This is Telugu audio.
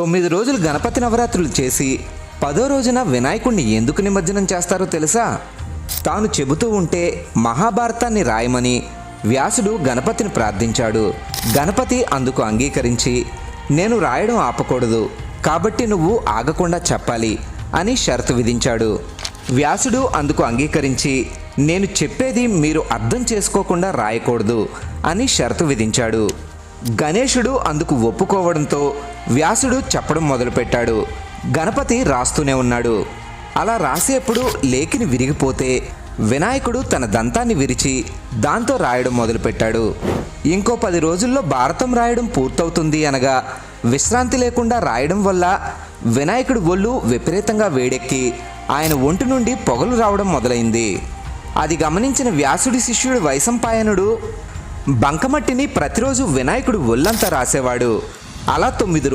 9 రోజులు గణపతి నవరాత్రులు చేసి 10వ రోజున వినాయకుడిని ఎందుకు నిమజ్జనం చేస్తారో తెలుసా? తాను చెబుతూ ఉంటే మహాభారతాన్ని రాయమని వ్యాసుడు గణపతిని ప్రార్థించాడు. గణపతి అందుకు అంగీకరించి, నేను రాయడం ఆపకూడదు కాబట్టి నువ్వు ఆగకుండా చెప్పాలి అని షరతు విధించాడు. వ్యాసుడు అందుకు అంగీకరించి, నేను చెప్పేది మీరు అర్థం చేసుకోకుండా రాయకూడదు అని షరతు విధించాడు. గణేశుడు అందుకు ఒప్పుకోవడంతో వ్యాసుడు చెప్పడం మొదలుపెట్టాడు. గణపతి రాస్తూనే ఉన్నాడు. అలా రాసేప్పుడు లేఖిని విరిగిపోతే వినాయకుడు తన దంతాన్ని విరిచి దాంతో రాయడం మొదలుపెట్టాడు. ఇంకో 10 రోజుల్లో భారతం రాయడం పూర్తవుతుంది అనగా విశ్రాంతి లేకుండా రాయడం వల్ల వినాయకుడి ఒళ్ళు విపరీతంగా వేడెక్కి ఆయన ఒంటి నుండి పొగలు రావడం మొదలైంది. అది గమనించిన వ్యాసుడి శిష్యుడు వైశంపాయనుడు బంకమట్టిని ప్రతిరోజు వినాయకుడు ఒళ్ళంతా రాసేవాడు. అలా 9 రోజులు